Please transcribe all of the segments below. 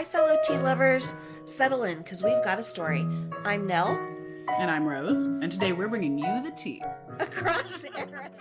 Hi, fellow tea lovers. Settle in, because we've got a story. I'm Nell. And I'm Rose, and today we're bringing you the tea. Across Era.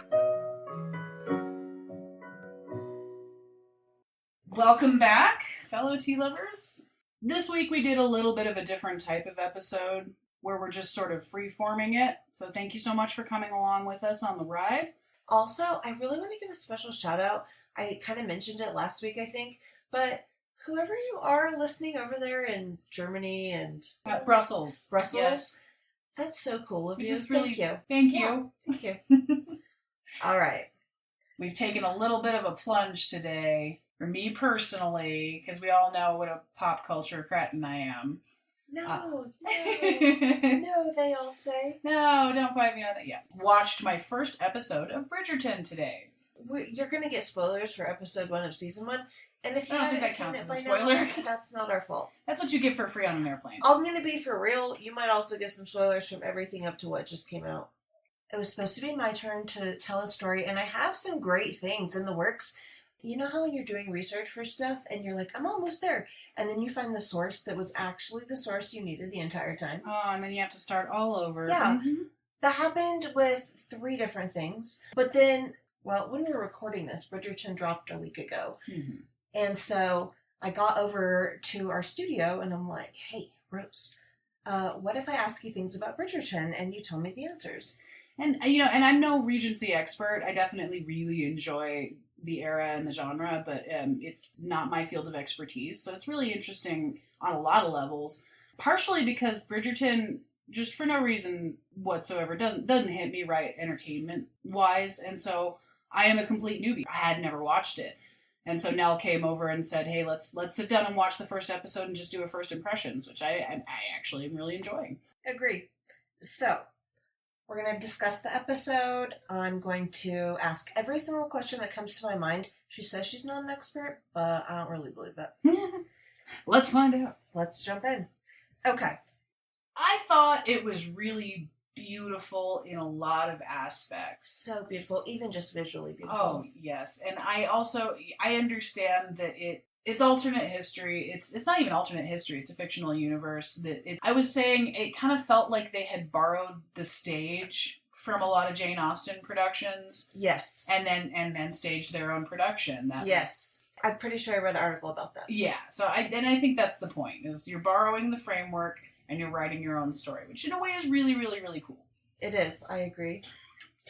Welcome back, fellow tea lovers. This week we did a little bit of a different type of episode where we're just sort of free-forming it. So thank you so much for coming along with us on the ride. Also, I really want to give a special shout out. I kind of mentioned it last week, I think, but whoever you are listening over there in Germany and Brussels. Yes. That's so cool of you. Thank you. Thank you. All right. We've taken a little bit of a plunge today, for me personally, because we all know what a pop culture cretin I am. No, they all say. No, don't fight me on that yet. Watched my first episode of Bridgerton today. You're going to get spoilers for episode 1 of season 1. And if you I don't haven't think that seen counts it as by a spoiler. now, that's not our fault. That's what you get for free on an airplane. I'm going to be for real. You might also get some spoilers from everything up to what just came out. It was supposed to be my turn to tell a story, and I have some great things in the works. You know how when you're doing research for stuff, and you're like, I'm almost there, and then you find the source that was actually the source you needed the entire time? Oh, and then you have to start all over. Yeah. Mm-hmm. That happened with 3 different things. But then, well, when we were recording this, Bridgerton dropped a week ago. Mm-hmm. And so I got over to our studio and I'm like, hey, Rose, what if I ask you things about Bridgerton and you tell me the answers? And, and I'm no Regency expert. I definitely really enjoy the era and the genre, but it's not my field of expertise. So it's really interesting on a lot of levels, partially because Bridgerton, just for no reason whatsoever, doesn't hit me right entertainment-wise. And so I am a complete newbie. I had never watched it. And so Nell came over and said, hey, let's sit down and watch the first episode and just do a first impressions, which I actually am really enjoying. Agree. So, we're going to discuss the episode. I'm going to ask every single question that comes to my mind. She says she's not an expert, but I don't really believe that. Let's find out. Let's jump in. Okay. I thought it was really beautiful in a lot of aspects. So beautiful, even just visually beautiful. Oh, yes. And I understand that it's alternate history. It's not even alternate history, it's a fictional universe. I was saying it kind of felt like they had borrowed the stage from a lot of Jane Austen productions. Yes. And then staged their own production. Yes. I'm pretty sure I read an article about that. Yeah. So I think that's the point, is you're borrowing the framework and you're writing your own story, which in a way is really, really, really cool. It is. I agree.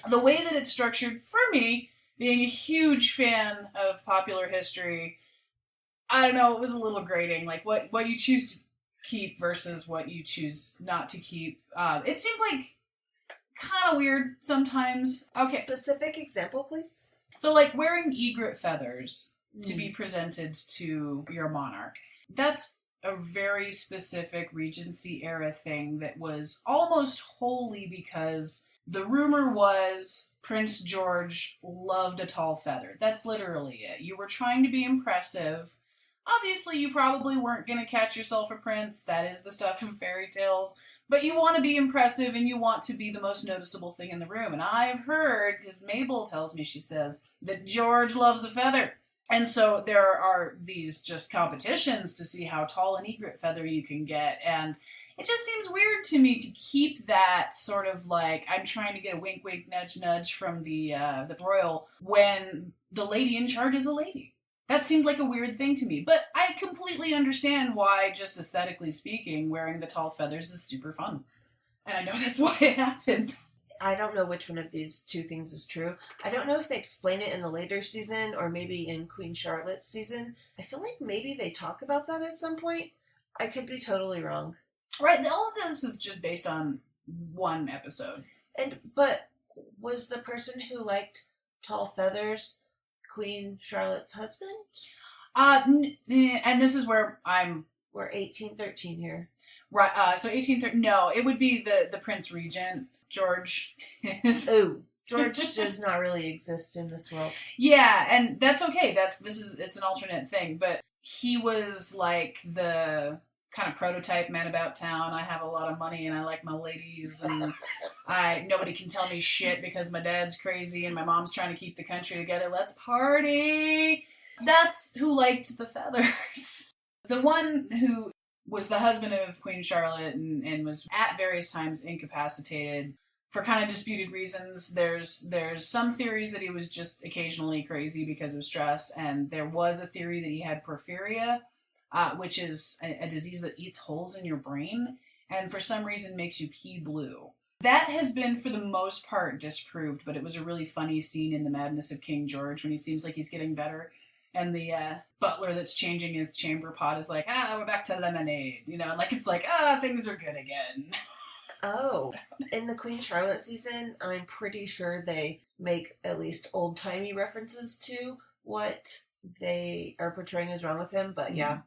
The way that it's structured, for me, being a huge fan of popular history, I don't know, it was a little grating. Like, what you choose to keep versus what you choose not to keep. It seemed like kind of weird sometimes. Okay. Specific example, please? So, like, wearing egret feathers to be presented to your monarch. That's a very specific Regency era thing that was almost wholly because the rumor was Prince George loved a tall feather. That's literally it. You were trying to be impressive. Obviously, you probably weren't going to catch yourself a prince. That is the stuff of fairy tales. But you want to be impressive and you want to be the most noticeable thing in the room. And I've heard, because Mabel tells me, she says, that George loves a feather. And so there are these just competitions to see how tall an egret feather you can get. And it just seems weird to me to keep that sort of like, I'm trying to get a wink, wink, nudge, nudge from the royal when the lady in charge is a lady. That seemed like a weird thing to me. But I completely understand why, just aesthetically speaking, wearing the tall feathers is super fun. And I know that's why it happened. I don't know which one of these 2 things is true. I don't know if they explain it in the later season or maybe in Queen Charlotte's season. I feel like maybe they talk about that at some point. I could be totally wrong. Right, all of this is just based on 1 episode. But was the person who liked tall feathers Queen Charlotte's husband? And this is where We're 1813 here. Right, so 1830... No, it would be the Prince Regent. George is... Oh, George does not really exist in this world. Yeah, and that's okay. It's an alternate thing, but he was like the kind of prototype man about town. I have a lot of money and I like my ladies and nobody can tell me shit because my dad's crazy and my mom's trying to keep the country together. Let's party. That's who liked the feathers. The one who was the husband of Queen Charlotte and was at various times incapacitated for kind of disputed reasons. There's some theories that he was just occasionally crazy because of stress, and there was a theory that he had porphyria, which is a disease that eats holes in your brain and for some reason makes you pee blue. That has been, for the most part, disproved, but it was a really funny scene in The Madness of King George when he seems like he's getting better, and the butler that's changing his chamber pot is like, we're back to lemonade. Like it's like, things are good again. Oh, in the Queen Charlotte season, I'm pretty sure they make at least old-timey references to what they are portraying is wrong with him, but yeah.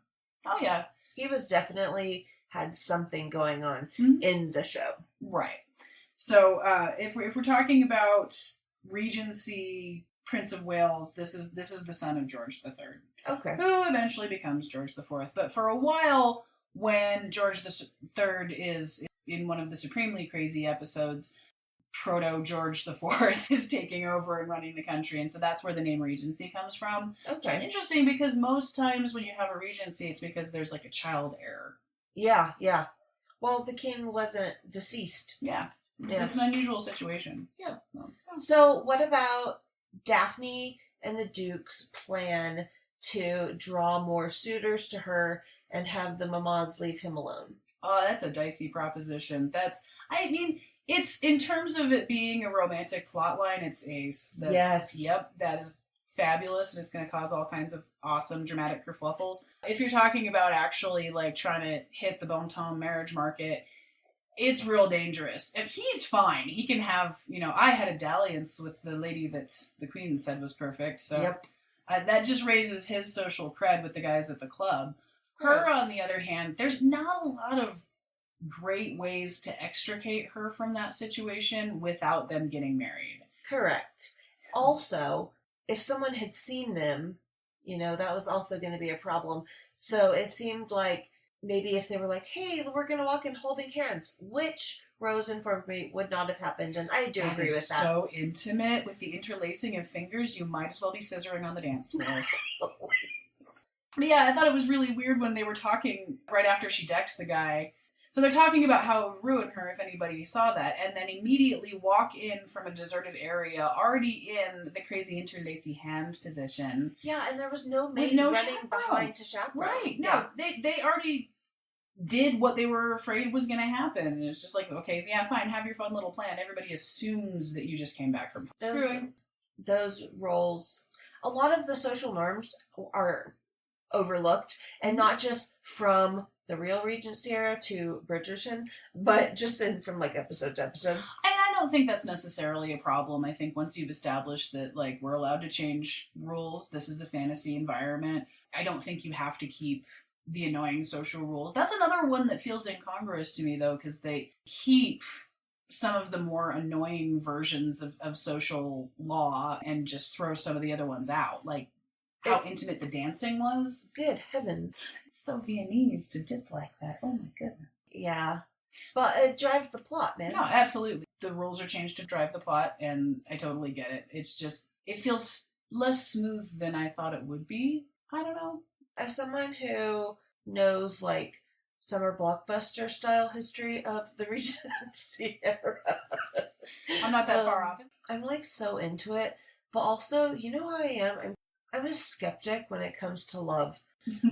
Oh, yeah. He was definitely had something going on in the show. Right. So, if we're talking about Regency Prince of Wales, this is the son of George III. Okay. Who eventually becomes George IV. But for a while, when George III is in one of the supremely crazy episodes, Proto-George IV is taking over and running the country, and so that's where the name Regency comes from. Okay. Interesting, because most times when you have a regency, it's because there's like a child heir. Yeah. Well, the king wasn't deceased. Yeah. It's an unusual situation. Yeah. So what about Daphne and the Duke's plan to draw more suitors to her and have the mamas leave him alone? Oh, that's a dicey proposition. It's, in terms of it being a romantic plotline, it's ace. Yes. Yep, that is fabulous, and it's going to cause all kinds of awesome dramatic kerfluffles. If you're talking about actually, like, trying to hit the bon ton marriage market, it's real dangerous. If he's fine, he can have, I had a dalliance with the lady that the queen said was perfect, so yep. That just raises his social cred with the guys at the club. Her, on the other hand, there's not a lot of great ways to extricate her from that situation without them getting married. Correct. Also, if someone had seen them, that was also going to be a problem. So it seemed like maybe if they were like, hey, we're going to walk in holding hands, which Rose informed me would not have happened, and I do agree with that. So intimate with the interlacing of fingers, you might as well be scissoring on the dance floor. But yeah, I thought it was really weird when they were talking right after she decks the guy. So they're talking about how it would ruin her if anybody saw that, and then immediately walk in from a deserted area, already in the crazy interlacy hand position. Yeah, and there was no maid running behind to chaperone. Right, no, they already did what they were afraid was going to happen. And it's just like, okay, yeah, fine, have your fun little plan. Everybody assumes that you just came back from screwing. Those roles, a lot of the social norms are overlooked, and not just from the real Regency era to Bridgerton, but just from like episode to episode. And I don't think that's necessarily a problem. I think once you've established that, like, we're allowed to change rules, this is a fantasy environment, I don't think you have to keep the annoying social rules. That's another one that feels incongruous to me, though, because they keep some of the more annoying versions of social law and just throw some of the other ones out. Like, how intimate the dancing was. Good heaven. It's so Viennese to dip like that. Oh my goodness. Yeah. But it drives the plot, man. No, absolutely. The rules are changed to drive the plot, and I totally get it. It's just, it feels less smooth than I thought it would be. I don't know. As someone who knows, like, summer blockbuster style history of the Regency era. I'm not that far off. I'm, like, so into it. But also, you know how I am? I'm a skeptic when it comes to love.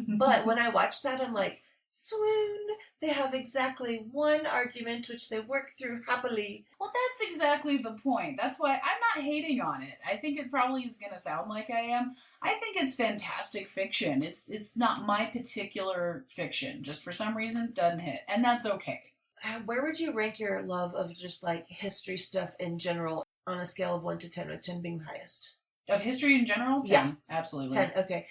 But when I watch that, I'm like, swoon, they have exactly one argument which they work through happily. Well, that's exactly the point. That's why I'm not hating on it. I think it probably is going to sound like I am. I think it's fantastic fiction. It's not my particular fiction. Just for some reason, doesn't hit. And that's okay. Where would you rank your love of just, like, history stuff in general on a scale of 1 to 10, with 10 being the highest? Of history in general? 10. Yeah. Absolutely. 10, okay.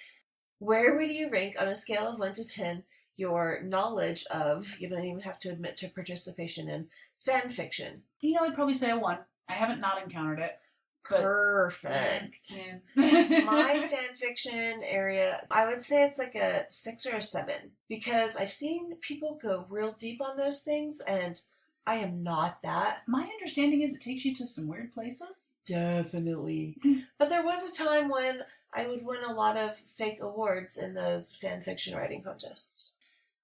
Where would you rank on a scale of 1 to 10 your knowledge of, you don't even have to admit to participation in, fan fiction? I'd probably say a 1. I haven't not encountered it. Perfect. Yeah. My fan fiction area, I would say it's like a 6 or a 7, because I've seen people go real deep on those things, and I am not that. My understanding is it takes you to some weird places. Definitely. But there was a time when I would win a lot of fake awards in those fan fiction writing contests.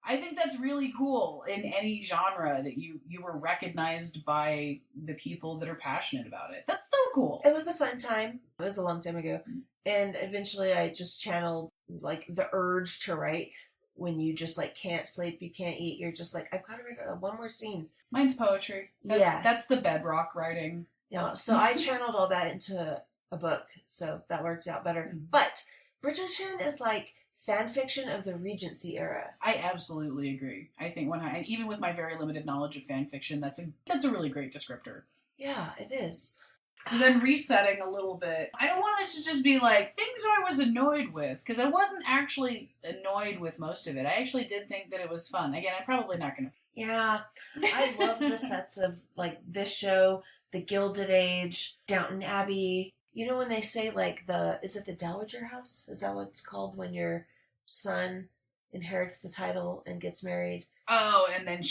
I think that's really cool in any genre that you were recognized by the people that are passionate about it. That's so cool. It was a fun time. It was a long time ago. And eventually I just channeled like the urge to write when you just like can't sleep, you can't eat. You're just like, I've got to write one more scene. Mine's poetry. That's the bedrock writing. Yeah. So I channeled all that into a book. So that worked out better. But Bridgerton is like fan fiction of the Regency era. I absolutely agree. I think even with my very limited knowledge of fan fiction, that's a really great descriptor. Yeah, it is. So then resetting a little bit, I don't want it to just be like things I was annoyed with, because I wasn't actually annoyed with most of it. I actually did think that it was fun. Again, I'm probably not going to. Yeah, I love the sets of like this show, the Gilded Age, Downton Abbey. You know when they say like is it the Dowager House? Is that what it's called when your son inherits the title and gets married? Oh, and then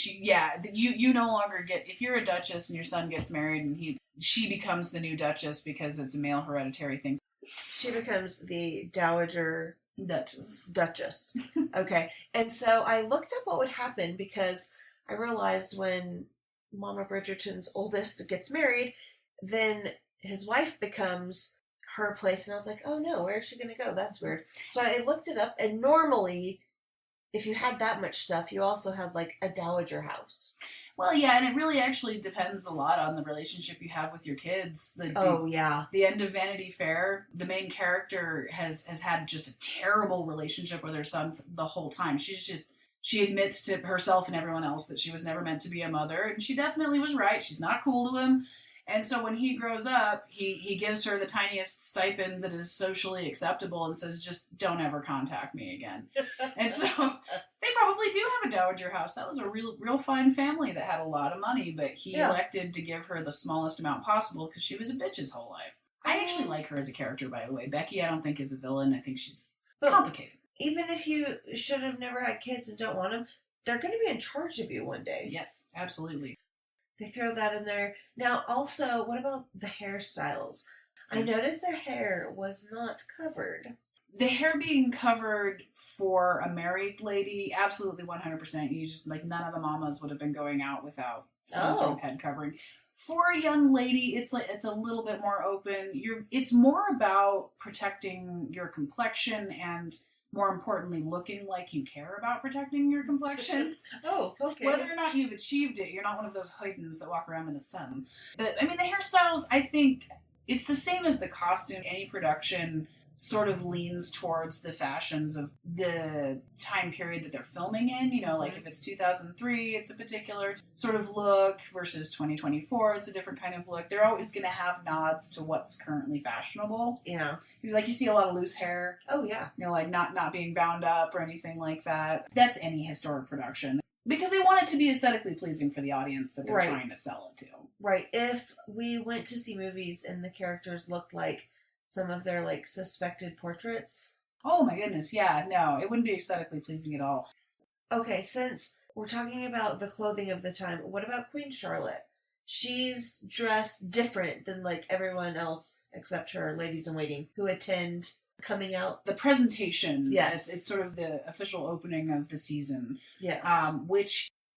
you no longer get, if you're a duchess and your son gets married and she becomes the new duchess because it's a male hereditary thing. She becomes the Dowager Duchess. Okay. And so I looked up what would happen because I realized when Mama Bridgerton's oldest gets married, then his wife becomes her place. And I was like, oh no, where is she going to go? That's weird. So I looked it up, and normally if you had that much stuff, you also had like a dowager house. Well, yeah, and it really actually depends a lot on the relationship you have with your kids. The end of Vanity Fair, the main character has had just a terrible relationship with her son the whole time. She admits to herself and everyone else that she was never meant to be a mother, and she definitely was right. She's not cool to him. And so when he grows up, he gives her the tiniest stipend that is socially acceptable and says, just don't ever contact me again. And so they probably do have a dowager house. That was a real fine family that had a lot of money, but he elected to give her the smallest amount possible because she was a bitch his whole life. I actually like her as a character, by the way. Becky, I don't think is a villain. I think she's complicated. Even if you should have never had kids and don't want them, they're going to be in charge of you one day. Yes, absolutely. They throw that in there. Now, also, what about the hairstyles? I noticed their hair was not covered. The hair being covered for a married lady, absolutely 100%. You just, like, none of the mamas would have been going out without some sort of head covering. For a young lady, it's a little bit more open. It's more about protecting your complexion and, more importantly, looking like you care about protecting your complexion. Oh, okay. Whether or not you've achieved it, you're not one of those hoydens that walk around in the sun. But, I mean, the hairstyles, I think, it's the same as the costume. Any production sort of leans towards the fashions of the time period that they're filming in. You know, like if it's 2003, it's a particular sort of look versus 2024, it's a different kind of look. They're always going to have nods to what's currently fashionable. Yeah. Because, like, you see a lot of loose hair. Oh, yeah. You know, like not being bound up or anything like that. That's any historic production. Because they want it to be aesthetically pleasing for the audience that they're trying to sell it to. Right. If we went to see movies and the characters looked like some of their, like, suspected portraits. Oh, my goodness. Yeah, no, it wouldn't be aesthetically pleasing at all. Okay, since we're talking about the clothing of the time, what about Queen Charlotte? She's dressed different than, like, everyone else except her ladies-in-waiting who attend coming out. The presentation. Yes. It's sort of the official opening of the season. Yes.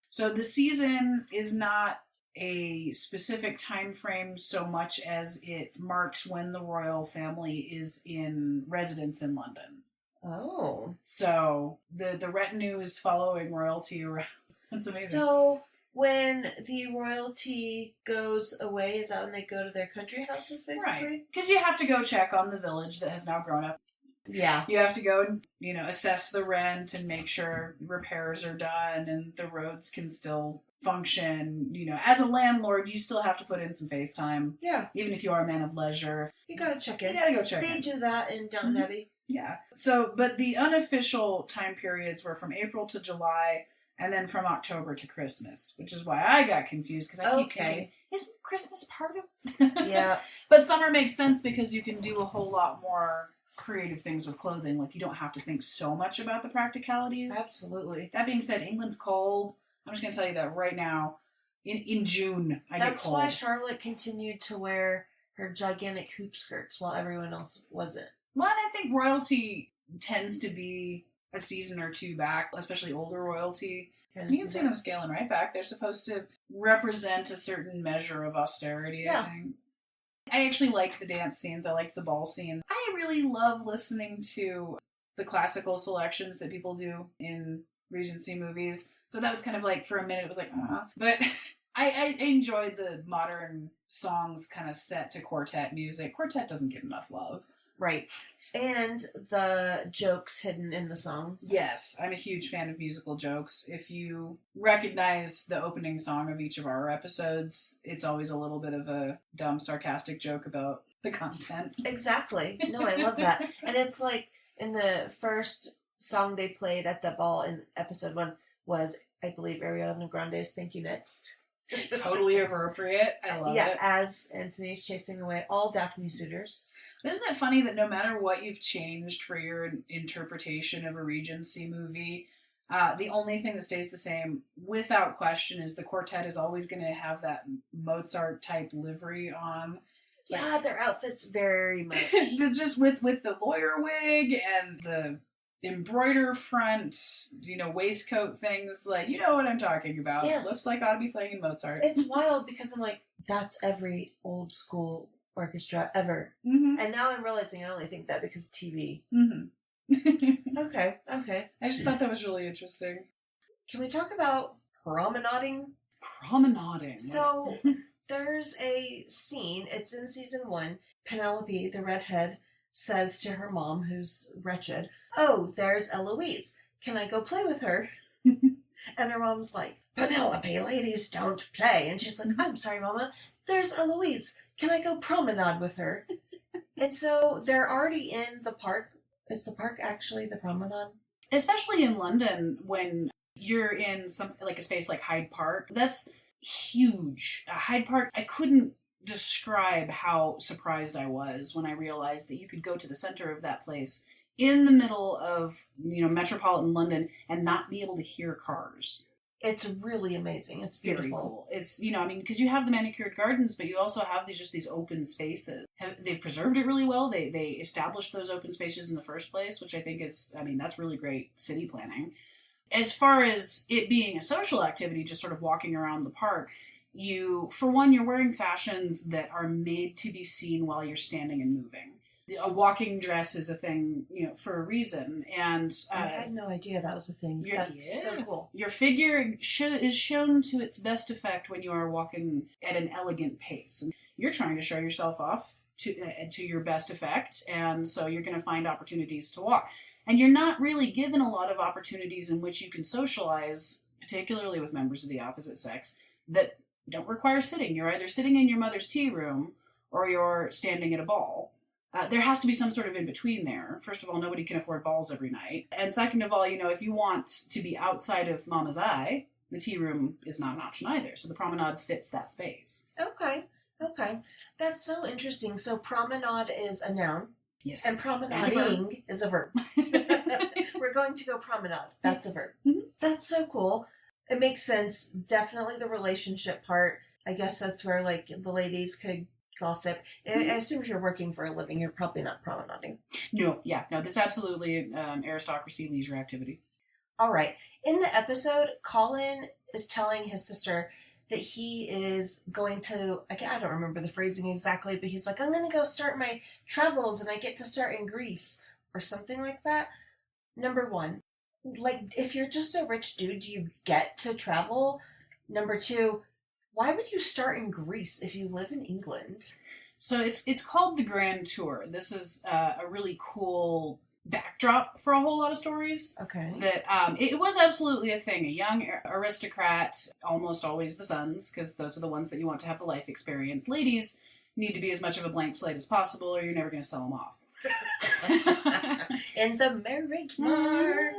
So the season is not a specific time frame so much as it marks when the royal family is in residence in London. Oh. So the retinue is following royalty around. That's amazing. So when the royalty goes away, is that when they go to their country houses, basically? Right. Because you have to go check on the village that has now grown up. Yeah. You have to go and, assess the rent and make sure repairs are done and the roads can still function. As a landlord, you still have to put in some face time. Yeah. Even if you are a man of leisure. You gotta check in. You gotta go check in. They do that in Downton Abbey. Yeah. So, but the unofficial time periods were from April to July and then from October to Christmas, which is why I got confused because I keep thinking, isn't Christmas part of Yeah. But summer makes sense because you can do a whole lot more creative things with clothing. Like, you don't have to think so much about the practicalities. Absolutely. That being said, England's cold. I'm just going to tell you that right now. In June, I get cold. That's why Charlotte continued to wear her gigantic hoop skirts while everyone else wasn't. Well, and I think royalty tends to be a season or two back, especially older royalty. You can see them scaling right back. They're supposed to represent a certain measure of austerity, I think. I actually liked the dance scenes. I liked the ball scene. I really love listening to the classical selections that people do in Regency movies. So that was kind of like, for a minute, it was like, But I enjoyed the modern songs kind of set to quartet music. Quartet doesn't get enough love. Right. And the jokes hidden in the songs. Yes, I'm a huge fan of musical jokes. If you recognize the opening song of each of our episodes, it's always a little bit of a dumb, sarcastic joke about the content. Exactly. No, I love that. And it's like, in the first song they played at the ball in episode 1 was, I believe, Ariana Grande's Thank You Next. Totally appropriate. I love it. Yeah, as Antony's chasing away all Daphne suitors. Isn't it funny that no matter what you've changed for your interpretation of a Regency movie, the only thing that stays the same, without question, is the quartet is always going to have that Mozart-type livery on. Yeah, their outfits very much. Just with the lawyer wig and the embroider front, waistcoat things, like, you know what I'm talking about. Yes. Looks like I ought to be playing in Mozart. It's wild because I'm like, that's every old school orchestra ever. Mm-hmm. And now I'm realizing I only think that because of TV. Mm-hmm. Okay. I just thought that was really interesting. Can we talk about promenading? Promenading. So there's a scene, it's in season 1, Penelope, the redhead, says to her mom, who's wretched, "Oh, there's Eloise. Can I go play with her?" And her mom's like, "Penelope, ladies don't play." And she's like, "I'm sorry, Mama. There's Eloise. Can I go promenade with her?" And so they're already in the park. Is the park actually the promenade? Especially in London, when you're in something like a space like Hyde Park, that's huge. Hyde Park, I couldn't describe how surprised I was when I realized that you could go to the center of that place in the middle of, metropolitan London and not be able to hear cars. It's really amazing. It's beautiful. Very cool. It's, because you have the manicured gardens, but you also have these open spaces. They've preserved it really well. They established those open spaces in the first place, which I think is, that's really great city planning. As far as it being a social activity, just sort of walking around the park, for one, you're wearing fashions that are made to be seen while you're standing and moving. A walking dress is a thing, for a reason. And I had no idea that was a thing. That's so cool. Your figure is shown to its best effect when you are walking at an elegant pace. And you're trying to show yourself off to your best effect, and so you're going to find opportunities to walk. And you're not really given a lot of opportunities in which you can socialize, particularly with members of the opposite sex, that don't require sitting. You're either sitting in your mother's tea room or you're standing at a ball. There has to be some sort of in-between there. First of all, nobody can afford balls every night. And second of all, if you want to be outside of mama's eye, the tea room is not an option either. So the promenade fits that space. Okay. That's so interesting. So promenade is a noun. Yes. And promenading is a verb. We're going to go promenade. That's a verb. Mm-hmm. That's so cool. It makes sense. Definitely the relationship part. I guess that's where, the ladies could gossip. I assume if you're working for a living, you're probably not promenading. No, this is absolutely aristocracy leisure activity. All right. In the episode, Colin is telling his sister that he is going to, I don't remember the phrasing exactly, but he's like, I'm going to go start my travels and I get to start in Greece or something like that. Number one, if you're just a rich dude, do you get to travel? Number two, why would you start in Greece if you live in England? So it's called the Grand Tour. This is a really cool backdrop for a whole lot of stories. Okay. That it was absolutely a thing. A young aristocrat, almost always the sons, because those are the ones that you want to have the life experience. Ladies need to be as much of a blank slate as possible, or you're never going to sell them off. In the marriage mark.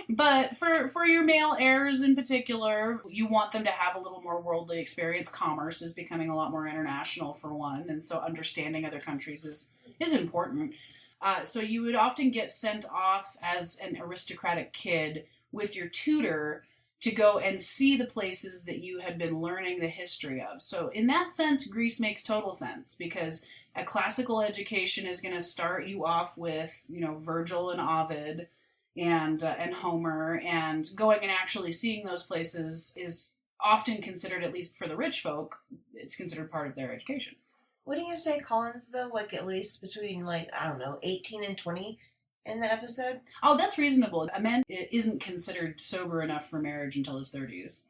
But for your male heirs in particular, you want them to have a little more worldly experience. Commerce is becoming a lot more international, for one, and so understanding other countries is important. So you would often get sent off as an aristocratic kid with your tutor to go and see the places that you had been learning the history of. So in that sense, Greece makes total sense, because A classical education is going to start you off with, Virgil and Ovid and Homer, and going and actually seeing those places is often considered, at least for the rich folk, it's considered part of their education. Wouldn't you say Collins, though, like at least between, 18 and 20 in the episode? Oh, that's reasonable. A man isn't considered sober enough for marriage until his 30s.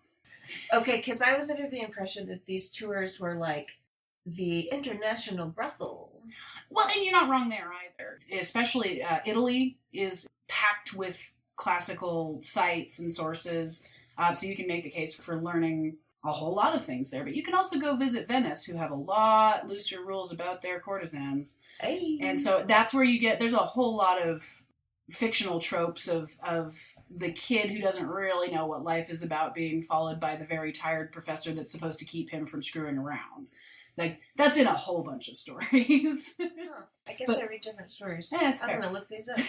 Okay, because I was under the impression that these tours were like the international brothel. Well, and you're not wrong there either. Especially Italy is packed with classical sites and sources, so you can make the case for learning a whole lot of things there. But you can also go visit Venice, who have a lot looser rules about their courtesans. Hey. And so that's where there's a whole lot of fictional tropes of the kid who doesn't really know what life is about being followed by the very tired professor that's supposed to keep him from screwing around. Like, that's in a whole bunch of stories. I guess I read different stories. Yeah, I'm going to look these up.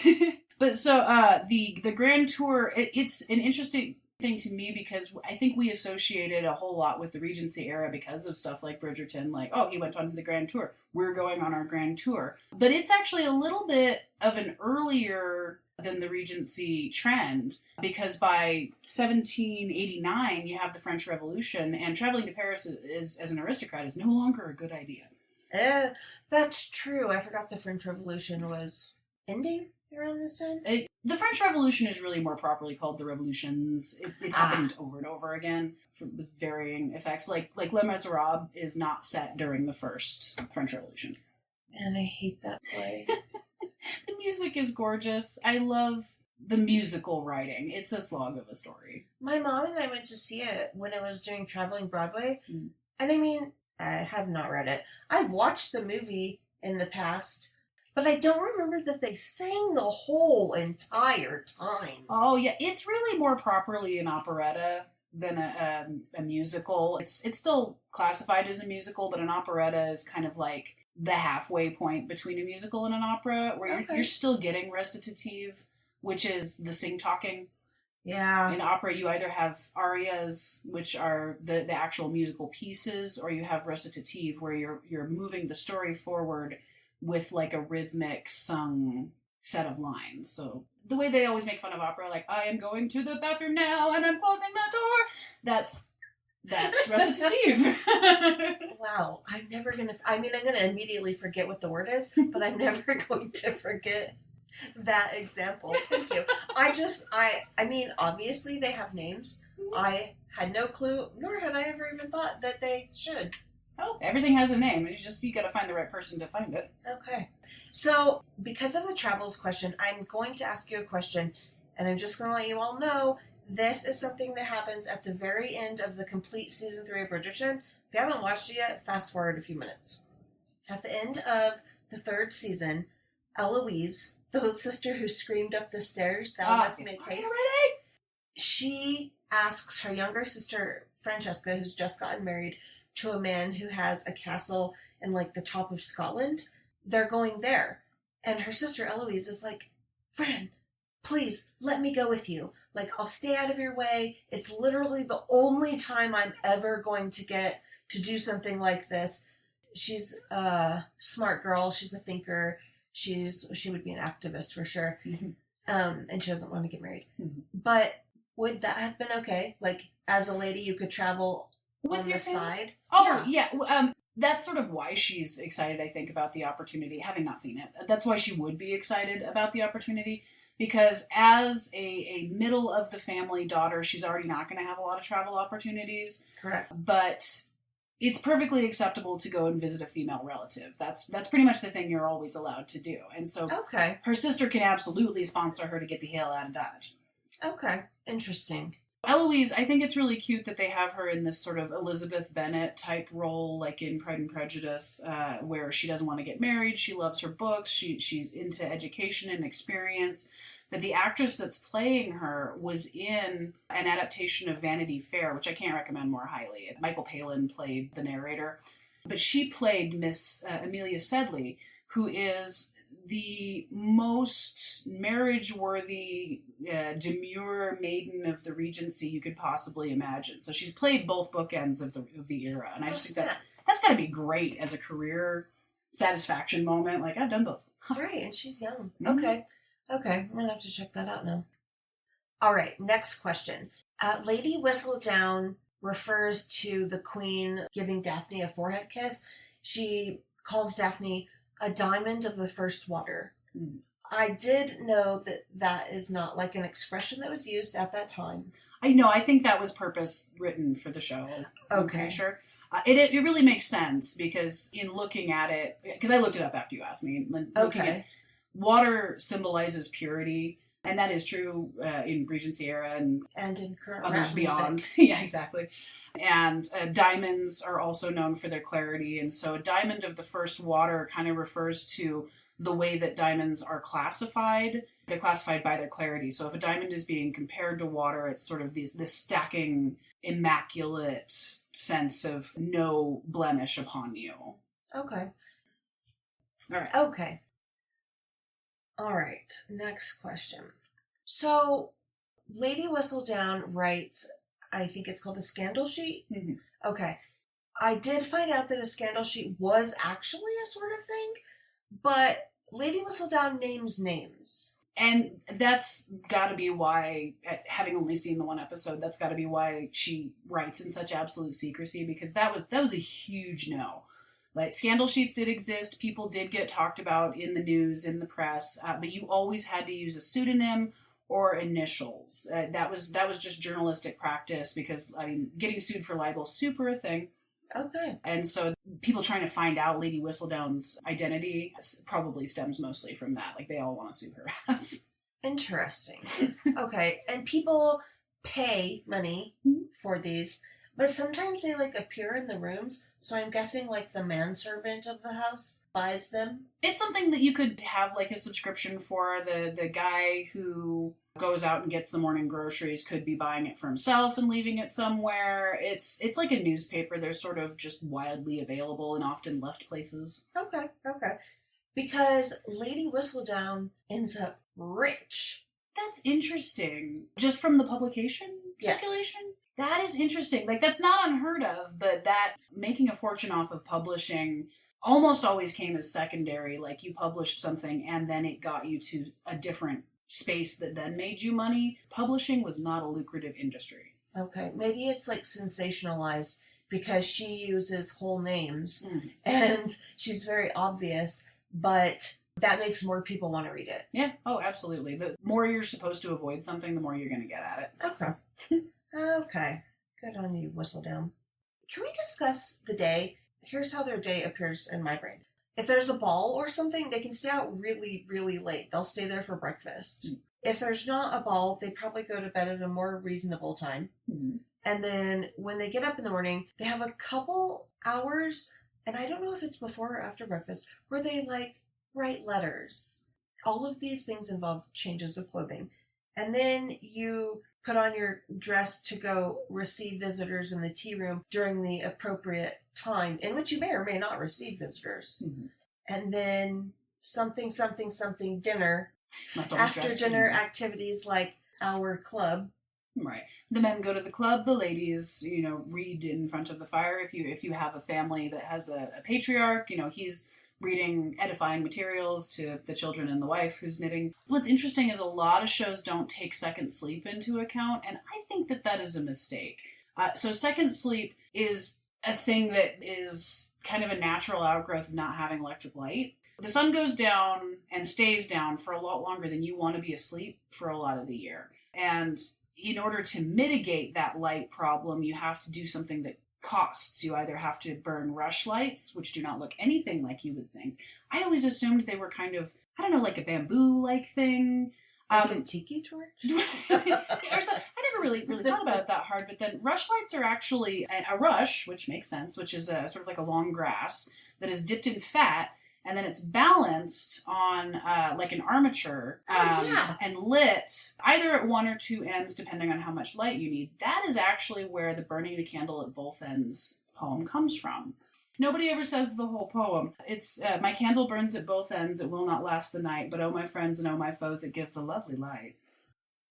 But so the Grand Tour, it's an interesting thing to me because I think we associated a whole lot with the Regency era because of stuff like Bridgerton, like, oh, he went on to the Grand Tour. We're going on our Grand Tour. But it's actually a little bit of an earlier than the Regency trend, because by 1789 you have the French Revolution, and traveling to Paris as an aristocrat is no longer a good idea. That's true. I forgot the French Revolution was ending around this time. The French Revolution is really more properly called the Revolutions. It happened over and over again with varying effects. Like Les Miserables is not set during the first French Revolution. And I hate that play. The music is gorgeous. I love the musical writing. It's a slog of a story. My mom and I went to see it when it was doing Traveling Broadway. Mm. And I mean, I have not read it. I've watched the movie in the past, but I don't remember that they sang the whole entire time. Oh, yeah. It's really more properly an operetta than a musical. It's still classified as a musical, but an operetta is kind of like the halfway point between a musical and an opera, where you're still getting recitative, which is the sing-talking. Yeah. In opera, you either have arias, which are the actual musical pieces, or you have recitative, where you're moving the story forward with like a rhythmic sung set of lines. So the way they always make fun of opera, like, I am going to the bathroom now and I'm closing the door, that's recitative. Wow. I'm going to immediately forget what the word is, but I'm never going to forget that example. Thank you. I mean, obviously they have names. I had no clue, nor had I ever even thought that they should. Oh, everything has a name. You got to find the right person to find it. Okay. So, because of the travels question, I'm going to ask you a question, and I'm just going to let you all know this is something that happens at the very end of the complete season 3 of Bridgerton. If you haven't watched it yet, fast forward a few minutes. At the end of the 3rd season, Eloise, the sister who screamed up the stairs, thou must make haste, she asks her younger sister, Francesca, who's just gotten married, to a man who has a castle in like the top of Scotland. They're going there. And her sister Eloise is like, Fran, please let me go with you. Like, I'll stay out of your way. It's literally the only time I'm ever going to get to do something like this. She's a smart girl. She's a thinker. She would be an activist for sure. Mm-hmm. And she doesn't want to get married. Mm-hmm. But would that have been okay? Like, as a lady, you could travel with on the side? Oh, yeah. That's sort of why she's excited, I think, about the opportunity, having not seen it. That's why she would be excited about the opportunity, because as a middle-of-the-family daughter, she's already not going to have a lot of travel opportunities. Correct. But it's perfectly acceptable to go and visit a female relative. That's pretty much the thing you're always allowed to do. And so her sister can absolutely sponsor her to get the hell out of Dodge. Okay. Interesting. Eloise, I think it's really cute that they have her in this sort of Elizabeth Bennet type role, like in Pride and Prejudice, where she doesn't want to get married, she loves her books, she's into education and experience. But the actress that's playing her was in an adaptation of Vanity Fair, which I can't recommend more highly. Michael Palin played the narrator. But she played Miss Amelia Sedley, who is the most marriage-worthy, demure maiden of the Regency you could possibly imagine. So she's played both bookends of the era, and I just think that's got to be great as a career satisfaction moment. Like, I've done both. Right, and she's young. Mhm. Okay. I'm going to have to check that out now. All right, next question. Lady Whistledown refers to the queen giving Daphne a forehead kiss. She calls Daphne a diamond of the first water. Mm. I did know that that is not like an expression that was used at that time. I know. I think that was purpose written for the show. I'm Okay. pretty sure. It really makes sense because in looking at it, because I looked it up after you asked me. Okay. Water symbolizes purity, and that is true in Regency Era and in current others rap beyond. music. Yeah, exactly. And diamonds are also known for their clarity, and so a diamond of the first water kind of refers to the way that diamonds are classified. They're classified by their clarity. So if a diamond is being compared to water, it's sort of this stacking, immaculate sense of no blemish upon you. Okay. All right. Okay. All right. Next question. So, Lady Whistledown writes, I think it's called a scandal sheet. Mm-hmm. Okay. I did find out that a scandal sheet was actually a sort of thing, but Lady Whistledown names names. And that's got to be why, having only seen the one episode, that's got to be why she writes in such absolute secrecy, because that was a huge no. Like, scandal sheets did exist, people did get talked about in the news, in the press, but you always had to use a pseudonym or initials. That was just journalistic practice, because, I mean, getting sued for libel, super a thing. Okay. And so people trying to find out Lady Whistledown's identity probably stems mostly from that. Like, they all want to sue her ass. Interesting. Okay. And people pay money for these, but sometimes they like appear in the rooms. So I'm guessing like the manservant of the house buys them. It's something that you could have like a subscription for. The guy who goes out and gets the morning groceries could be buying it for himself and leaving it somewhere. It's like a newspaper. They're sort of just wildly available and often left places. Okay. Because Lady Whistledown ends up rich. That's interesting. Just from the publication circulation? Yes. That is interesting. Like, that's not unheard of, but that making a fortune off of publishing almost always came as secondary. Like, you published something and then it got you to a different space that then made you money. Publishing was not a lucrative industry. Okay, maybe it's like sensationalized because she uses whole names and she's very obvious, but that makes more people want to read it. Yeah, oh, absolutely. The more you're supposed to avoid something, the more you're going to get at it. Okay. Okay. Good on you, Whistledown. Can we discuss the day? Here's how their day appears in my brain. If there's a ball or something, they can stay out really, really late. They'll stay there for breakfast. If there's not a ball, they probably go to bed at a more reasonable time. And then when they get up in the morning, they have a couple hours, and I don't know if it's before or after breakfast, where they like write letters. All of these things involve changes of clothing. And then you put on your dress to go receive visitors in the tea room during the appropriate time, in which you may or may not receive visitors. And then something dinner. After dinner activities like our club. Right. The men go to the club, the ladies, read in front of the fire. If you have a family that has a patriarch, he's reading edifying materials to the children and the wife who's knitting. What's interesting is a lot of shows don't take second sleep into account, and I think that is a mistake. So second sleep is a thing that is kind of a natural outgrowth of not having electric light. The sun goes down and stays down for a lot longer than you want to be asleep for a lot of the year. And in order to mitigate that light problem, you have to do something that costs. You either have to burn rush lights, which do not look anything like you would think. I always assumed they were kind of, I don't know, like a bamboo-like thing. Like a tiki torch? I never really thought about it that hard, but then rush lights are actually a rush, which makes sense, which is a sort of like a long grass that is dipped in fat, and then it's balanced on like an armature and lit either at one or two ends, depending on how much light you need. That is actually where the burning the candle at both ends poem comes from. Nobody ever says the whole poem. It's, my candle burns at both ends, it will not last the night, but oh my friends and oh my foes, it gives a lovely light.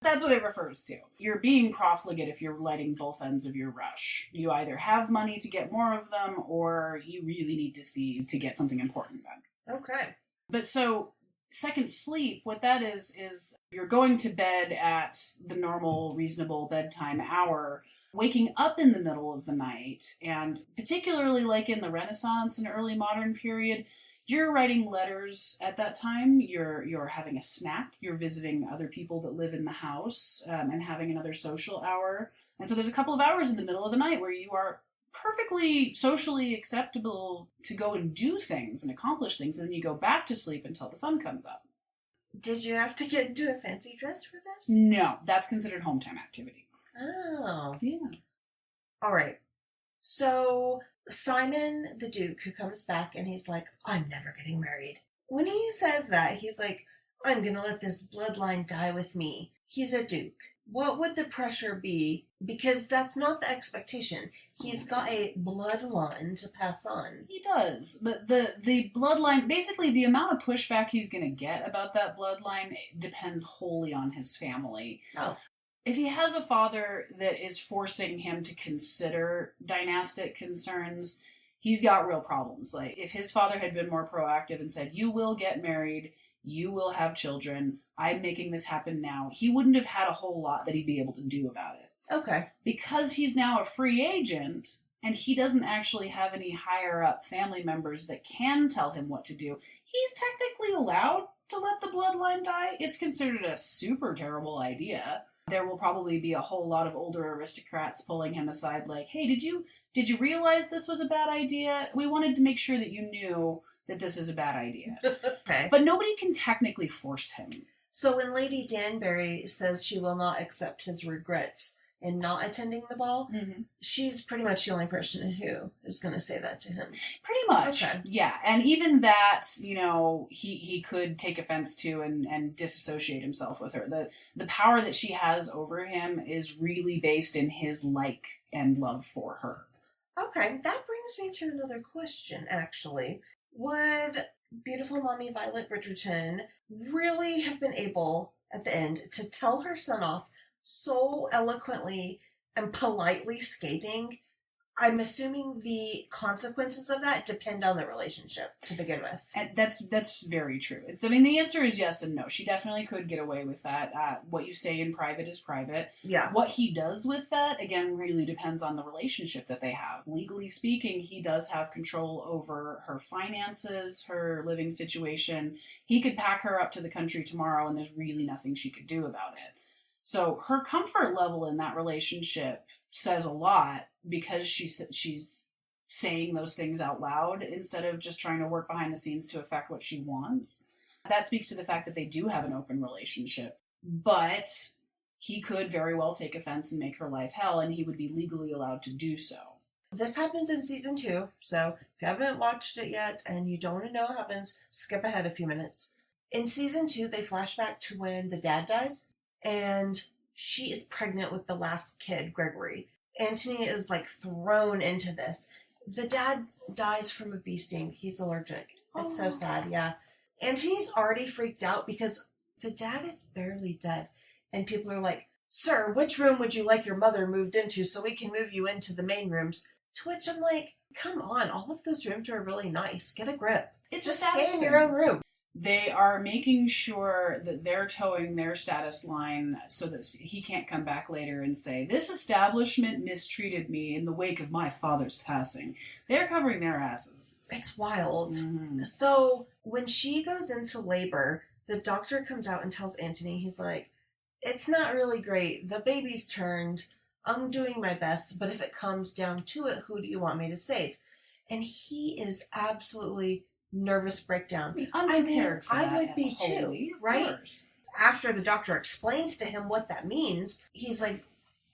That's what it refers to. You're being profligate if you're lighting both ends of your rush. You either have money to get more of them, or you really need to see to get something important done. Okay. But so, second sleep, what that is you're going to bed at the normal, reasonable bedtime hour, waking up in the middle of the night, and particularly like in the Renaissance and early modern period, you're writing letters at that time, you're having a snack, you're visiting other people that live in the house, and having another social hour. And so there's a couple of hours in the middle of the night where you are perfectly socially acceptable to go and do things and accomplish things, and then you go back to sleep until the sun comes up. Did you have to get into a fancy dress for this? No, that's considered home time activity. Oh. Yeah. All right. So Simon, the Duke, who comes back and he's like, I'm never getting married. When he says that, he's like, I'm going to let this bloodline die with me. He's a Duke. What would the pressure be? Because that's not the expectation. He's got a bloodline to pass on. He does. But the bloodline, basically the amount of pushback he's going to get about that bloodline depends wholly on his family. Oh. If he has a father that is forcing him to consider dynastic concerns, he's got real problems. Like, if his father had been more proactive and said, you will get married, you will have children, I'm making this happen now, he wouldn't have had a whole lot that he'd be able to do about it. Okay. Because he's now a free agent, and he doesn't actually have any higher up family members that can tell him what to do, he's technically allowed to let the bloodline die. It's considered a super terrible idea. There will probably be a whole lot of older aristocrats pulling him aside like, hey, did you realize this was a bad idea? We wanted to make sure that you knew that this is a bad idea. Okay. But nobody can technically force him. So when Lady Danbury says she will not accept his regrets in not attending the ball, she's pretty much the only person who is going to say that to him. Pretty much. Okay. Yeah. And even that, he could take offense to and disassociate himself with her. The power that she has over him is really based in his like and love for her. Okay, that brings me to another question, actually. Would beautiful mommy Violet Bridgerton really have been able, at the end, to tell her son off so eloquently and politely scathing? I'm assuming the consequences of that depend on the relationship to begin with. And that's very true. The answer is yes and no. She definitely could get away with that. What you say in private is private. Yeah. What he does with that, again, really depends on the relationship that they have. Legally speaking, he does have control over her finances, her living situation. He could pack her up to the country tomorrow and there's really nothing she could do about it. So her comfort level in that relationship says a lot because she's saying those things out loud instead of just trying to work behind the scenes to affect what she wants. That speaks to the fact that they do have an open relationship. But he could very well take offense and make her life hell, and he would be legally allowed to do so. This happens in season 2, so if you haven't watched it yet and you don't want to know what happens, skip ahead a few minutes. In season 2, they flash back to when the dad dies, and she is pregnant with the last kid, Gregory. Antony is thrown into this. The dad dies from a bee sting. He's allergic. It's so sad, yeah. Antony's already freaked out because the dad is barely dead. And people are like, sir, which room would you like your mother moved into so we can move you into the main rooms? To which I'm like, come on, all of those rooms are really nice. Get a grip. Just stay in your own room. They are making sure that they're towing their status line so that he can't come back later and say, this establishment mistreated me in the wake of my father's passing. They're covering their asses. It's wild. Mm-hmm. So when she goes into labor, the doctor comes out and tells Antony, he's like, it's not really great. The baby's turned. I'm doing my best, but if it comes down to it, who do you want me to save? And he is absolutely nervous breakdown. I would be too, right? After the doctor explains to him what that means, he's like,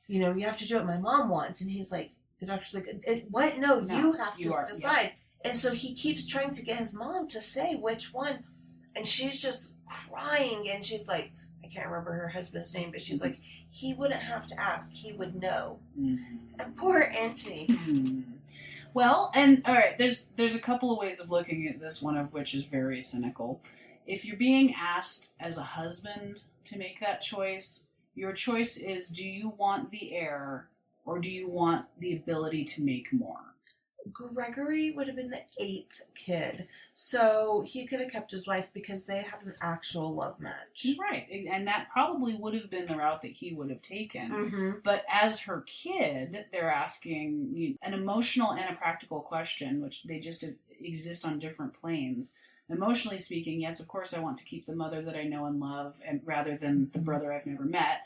you have to do what my mom wants. And he's like, the doctor's like, what? No, you have to decide. Yeah. And so he keeps trying to get his mom to say which one. And she's just crying. And she's like, I can't remember her husband's name, but she's like, he wouldn't have to ask. He would know. Mm-hmm. And poor Antony. Mm-hmm. Well, and all right, there's a couple of ways of looking at this, one of which is very cynical. If you're being asked as a husband to make that choice, Your choice is, do you want the heir or do you want the ability to make more? Gregory would have been the 8th kid, so he could have kept his wife because they had an actual love match. Right, and that probably would have been the route that he would have taken. Mm-hmm. But as her kid, they're asking an emotional and a practical question, which they just exist on different planes. Emotionally speaking, yes, of course I want to keep the mother that I know and love, and rather than the brother I've never met.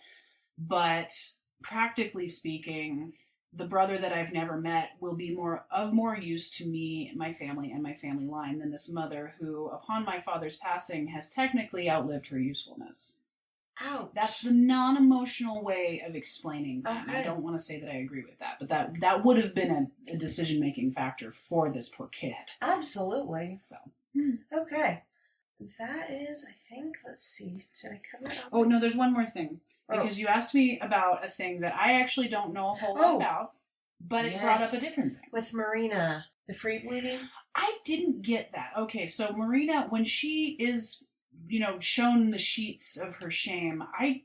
But practically speaking, the brother that I've never met will be more use to me, my family, and my family line than this mother who, upon my father's passing, has technically outlived her usefulness. Ouch. That's the non-emotional way of explaining that. Okay. And I don't want to say that I agree with that, but that would have been a decision-making factor for this poor kid. Absolutely. So. Okay. That is, I think, let's see, did I cover it all? Oh, no, there's one more thing. Because you asked me about a thing that I actually don't know a whole lot about, but it brought up a different thing. With Marina, the free bleeding? I didn't get that. Okay, so Marina, when she is, shown the sheets of her shame, I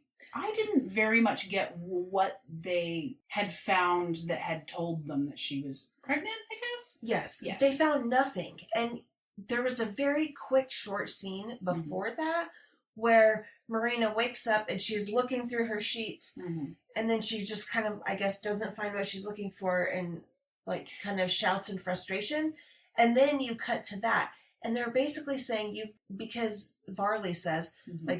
didn't very much get what they had found that had told them that she was pregnant, I guess? Yes. They found nothing. And there was a very quick, short scene before that where Marina wakes up and she's looking through her sheets, and then she just kind of, I guess, doesn't find what she's looking for and kind of shouts in frustration. And then you cut to that. And they're basically saying because Varley says,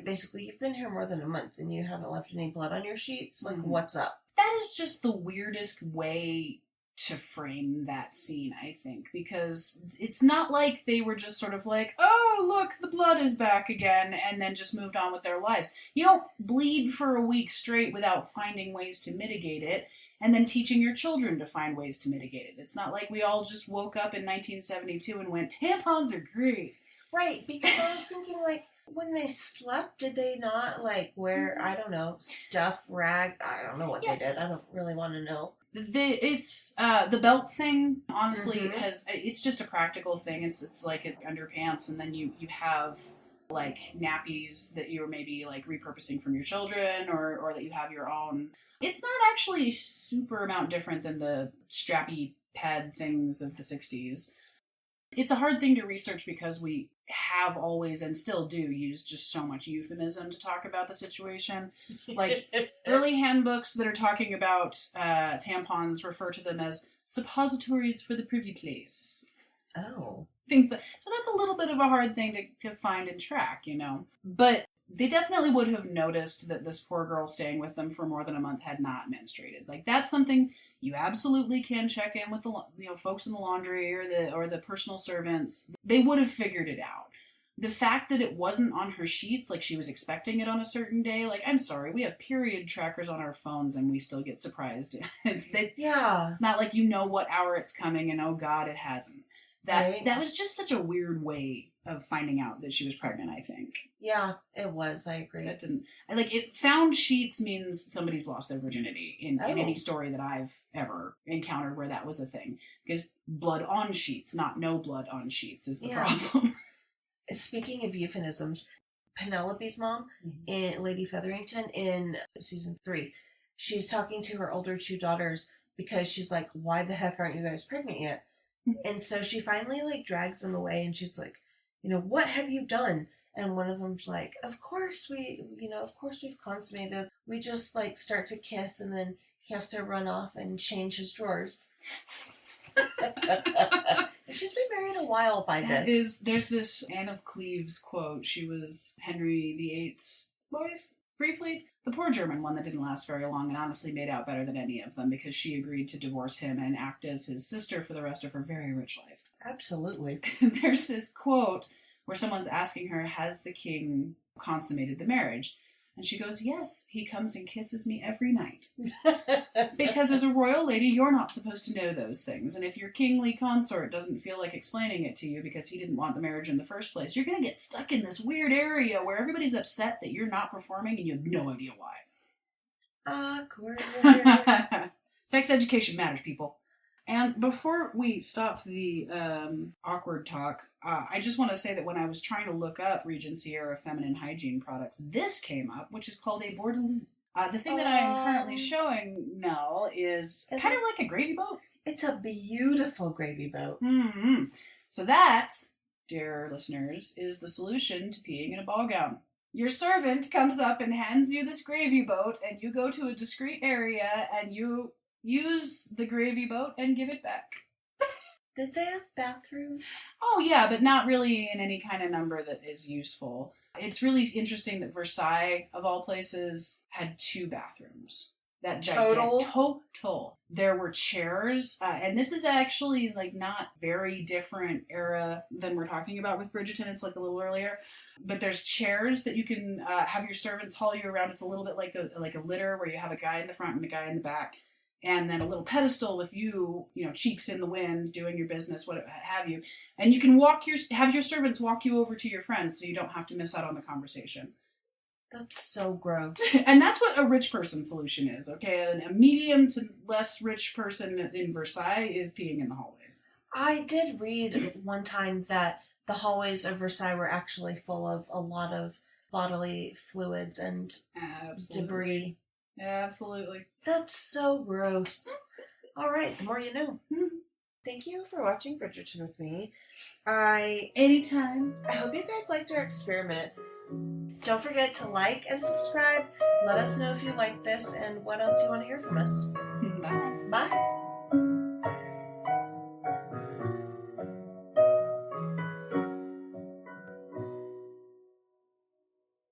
basically, you've been here more than a month and you haven't left any blood on your sheets. What's up? That is just the weirdest way to frame that scene, I think, because it's not like they were just sort of like, oh, look, the blood is back again, and then just moved on with their lives. You don't bleed for a week straight without finding ways to mitigate it, and then teaching your children to find ways to mitigate it. It's not like we all just woke up in 1972 and went, tampons are great. Right, because I was thinking, when they slept, did they not, wear, I don't know, stuff, rag? I don't know what they did. I don't really want to know. The belt thing, honestly, it's just a practical thing. It's like underpants, and then you have nappies that you're maybe repurposing from your children, or that you have your own. It's not actually super amount different than the strappy pad things of the 60s. It's a hard thing to research because we have always and still do use just so much euphemism to talk about the situation. Early handbooks that are talking about tampons refer to them as suppositories for the privy place. Oh. Things so that's a little bit of a hard thing to find and track, But they definitely would have noticed that this poor girl staying with them for more than a month had not menstruated. That's something you absolutely can check in with the folks in the laundry or the personal servants. They would have figured it out. The fact that it wasn't on her sheets, she was expecting it on a certain day, I'm sorry, we have period trackers on our phones and we still get surprised. It's not like what hour it's coming and oh God, it hasn't. That was just such a weird way of finding out that she was pregnant, I think. Yeah, it was. I agree. That didn't... found sheets means somebody's lost their virginity in any story that I've ever encountered where that was a thing. Because blood on sheets, not no blood on sheets, is the problem. Speaking of euphemisms, Penelope's mom, in Lady Featherington, in season 3, she's talking to her older 2 daughters because she's like, why the heck aren't you guys pregnant yet? And so she finally drags them away and she's like, what have you done? And one of them's like, of course we've consummated. We just start to kiss and then he has to run off and change his drawers. She's been married a while by this. There's this Anne of Cleves quote. She was Henry VIII's wife, briefly. The poor German one that didn't last very long and honestly made out better than any of them because she agreed to divorce him and act as his sister for the rest of her very rich life. Absolutely. There's this quote where someone's asking her, has the king consummated the marriage? And she goes, yes, he comes and kisses me every night. Because as a royal lady, you're not supposed to know those things. And if your kingly consort doesn't feel like explaining it to you because he didn't want the marriage in the first place, you're going to get stuck in this weird area where everybody's upset that you're not performing and you have no idea why. Awkward. Sex education matters, people. And before we stop the awkward talk, I just want to say that when I was trying to look up Regency Era feminine hygiene products, this came up, which is called a Bordelon. The thing that I am currently showing Nell is kind of like a gravy boat. It's a beautiful gravy boat. Mm-hmm. So that, dear listeners, is the solution to peeing in a ball gown. Your servant comes up and hands you this gravy boat, and you go to a discreet area and you use the gravy boat and give it back. Did they have bathrooms? Oh, yeah, but not really in any kind of number that is useful. It's really interesting that Versailles, of all places, had 2 bathrooms. That total. There were chairs, and this is actually like not very different era than we're talking about with Bridgerton. It's like a little earlier, but there's chairs that you can have your servants haul you around. It's a little bit like a litter where you have a guy in the front and a guy in the back, and then a little pedestal with you know, cheeks in the wind, doing your business, what have you, and you can have your servants walk you over to your friends, so you don't have to miss out on the conversation. That's so gross. And that's what a rich person solution is, okay? A medium to less rich person in Versailles is peeing in the hallways. I did read one time that the hallways of Versailles were actually full of a lot of bodily fluids and debris. Absolutely. That's so gross. All right, the more you know. Thank you for watching Bridgerton with me. Anytime. I hope you guys liked our experiment. Don't forget to like and subscribe. Let us know if you like this and what else you want to hear from us. Bye. Bye.